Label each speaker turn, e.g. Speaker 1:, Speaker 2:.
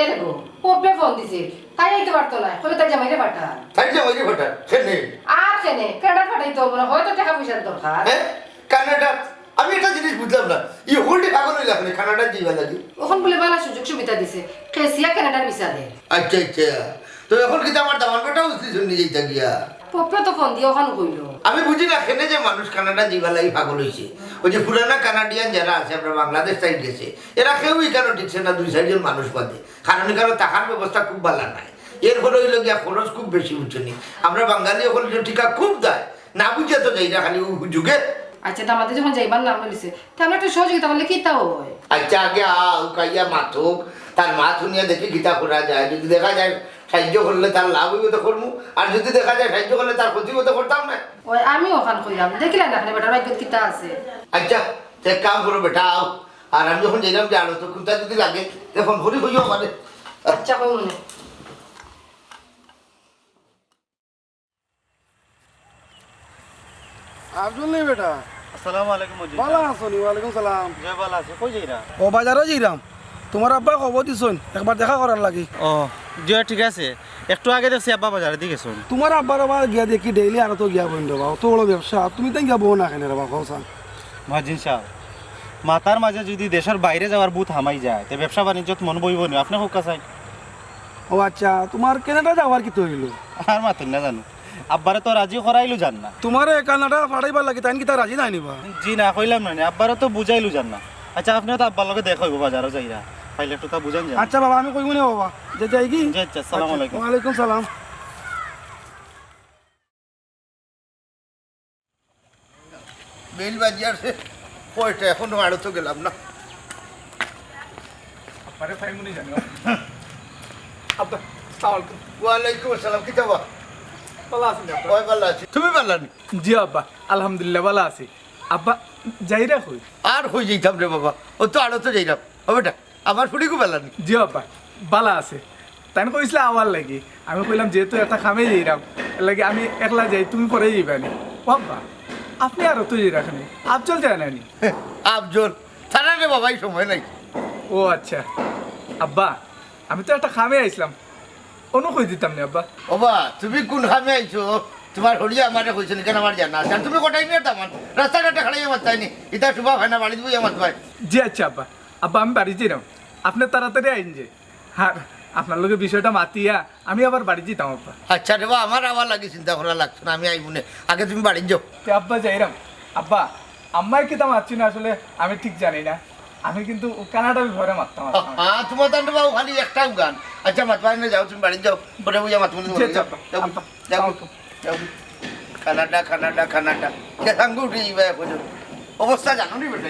Speaker 1: এরকো পপে phone দিছে তাই আইতে পারতো না কবে তাই জামাইরে পাঠা
Speaker 2: তাই যে ওই ফাটা কেনে
Speaker 1: আর কেনে কেডা পাঠাইতো মনে হয়তো টাকা পয়সার দরকার
Speaker 2: হ্যাঁ কানাডা আমি এটা জিনিস বুঝলাম না ই হোল্ডে পাগল হইলা আপনি কানাডা যাইবা লাগি
Speaker 1: ওখান বলে বালা সুযোগ সুবিধা দিছে কেসিয়া কানাডার ভিসা দে
Speaker 2: আচ্ছা আচ্ছা তো এখন কিন্তু আমার দামান বেটা উঠলি শুনি যাইতা গিয়া
Speaker 1: পপে তো ফোন দিয়ে ওখান কইলো
Speaker 2: আমি বুঝি না কেনে যে মানুষ কানাডা যাইবা লাগি পাগল হইছে ওই যে পুরানা কানাডিয়ান যারা আছে আমরা বাংলাদেশ সাইড গেছে এরা কেউই কেন ঠিকছে না 2-4 জন মানুষ বাদে কারণ কারণ টাকার ব্যবস্থা খুব ভালো নাই এরপরে হইল গিয়া খরচ খুব বেশি উঠছনি আমরা বাঙালি ওখানে টিকা খুব দেয় না বুঝে তো যাই না খালি যুগে
Speaker 1: আচ্ছা তো আমাদের যখন যাইবার নাম বলিছে তাহলে একটু সহযোগিতা করলে কি তাও হয়
Speaker 2: আচ্ছা আগে উকাইয়া মাথুক তার মা শুনিয়া দেখি গীতা করা যায় যদি দেখা যায় সাহায্য করলে তার লাভ হইব তো করবো আর যদি দেখা যায় সাহায্য করলে তার ক্ষতি হতে করতাম না
Speaker 1: ওই আমি ওখান কইলাম দেখিলেন না বেটার ভাগ্য কিতা আছে
Speaker 2: আচ্ছা এক কাম করো বেটা আও আর আমি যখন যাইলাম যে আলো তো খুঁজা যদি লাগে তখন ঘুরি হইও মানে
Speaker 1: আচ্ছা কই মনে
Speaker 3: আব্দুল নেই বেটা
Speaker 4: আসসালামু আলাইকুম মজিদ
Speaker 3: ভালো আছো নি ওয়ালাইকুম সালাম
Speaker 4: জয় ভালো আছে কই যাইরা
Speaker 3: ও বাজারও যাইরাম তোমার আব্বা খবর দিছুন একবার দেখা করার লাগি
Speaker 4: ও জয় ঠিক আছে একটু আগে দেখছি আব্বা বাজারে দিকে শুন
Speaker 3: তোমার আব্বার আবার গিয়া দেখি ডেইলি আর তো গিয়া বইন দেবা অত বড় ব্যবসা তুমি তাই গিয়া বউ না কেন রে বাবা কৌসান
Speaker 4: মহাজিন সাহেব মাতার মাঝে যদি দেশের বাইরে যাওয়ার বুথ হামাই যায় তে ব্যবসা বাণিজ্যত মন বইব নি আপনি হোক চাই
Speaker 3: ও আচ্ছা তোমার কেনাডা যাওয়ার কি তৈল
Speaker 4: আর মাতুন না জানো আব্বারে তো রাজি করাইলু জান না
Speaker 3: তোমার কানাডা ফাড়াইবার লাগি তাই কি তা রাজি নাই নিবা
Speaker 4: জি না কইলাম না আব্বারে তো বুঝাইলু জান না আচ্ছা আপনিও তো আব্বার লগে দেখা হইব বাজারও যাইরা পাইলে একটু তা বুঝান যান
Speaker 3: আচ্ছা বাবা আমি কইব না বাবা যে যাই কি
Speaker 4: জি আচ্ছা আসসালামু আলাইকুম
Speaker 3: ওয়ালাইকুম সালাম
Speaker 2: বেল বাজিয়ার সে কয়টা এখন আড়ো তো গেলাম না
Speaker 3: আরে ফাইমুনি জানো আব্বা সালাম
Speaker 2: ওয়ালাইকুম আসসালাম কি যাবা
Speaker 3: ভালো আছেন
Speaker 2: ওই ভালো আছি তুমি ভালো নি
Speaker 3: জি আব্বা আলহামদুলিল্লাহ ভালো আছি আব্বা যাইরা কই
Speaker 2: আর হই যাইতাম রে বাবা ও তো আড়ো তো যাইলাম ও বেটা আমার ফুড়ি খুব ভালো নি
Speaker 3: জি আব্বা বালা আছে তাই কইসলে আওয়ার লাগি আমি কইলাম যেহেতু একটা খামে যাইরাম লাগে আমি একলা যাই তুমি পরে যাইবানি ও আব্বা আপনি আর তো যাই রাখেনি আফজল যায় না নি
Speaker 2: আফজল থানা রে বাবা এই সময় নাই
Speaker 3: ও আচ্ছা আব্বা আমি তো একটা খামে আইছিলাম অনু কই দিতাম না আব্বা
Speaker 2: বাবা তুমি কোন খামে আইছো তোমার হরিয়া আমারে কইছেন কেন আমার জানা আছে আর তুমি কোটাই নিয়ে তামান রাস্তাঘাটে খাড়াই আমার তাই নি এটা শুভা হয় না বাড়ি দিবই আমার ভাই
Speaker 3: জি আচ্ছা আব্বা আব্বা আমি বাড়ি যাইরাম আপনি তাড়াতাড়ি আইন যে আর আপনার লোকের বিষয়টা মাতিয়া আমি আবার বাড়ি যেতাম আব্বা
Speaker 2: আচ্ছা রে বাবা আমার আবার লাগে চিন্তা করা লাগছে না আমি আইবো না আগে তুমি বাড়ি যাও
Speaker 3: তে আব্বা যাইরাম আব্বা আম্মাই কি তা মারছি না আসলে আমি ঠিক জানি না আমি কিন্তু কানাডা ঘরে মারতাম
Speaker 2: হ্যাঁ তোমার তো বাবু খালি একটাও গান আচ্ছা মাতবাই না যাও তুমি বাড়ি যাও পরে বুঝা মাতমুনি যাও যাও যাও কানাডা কানাডা কানাডা কে সাঙ্গু উঠে যাবে অবস্থা জানো নি বেটা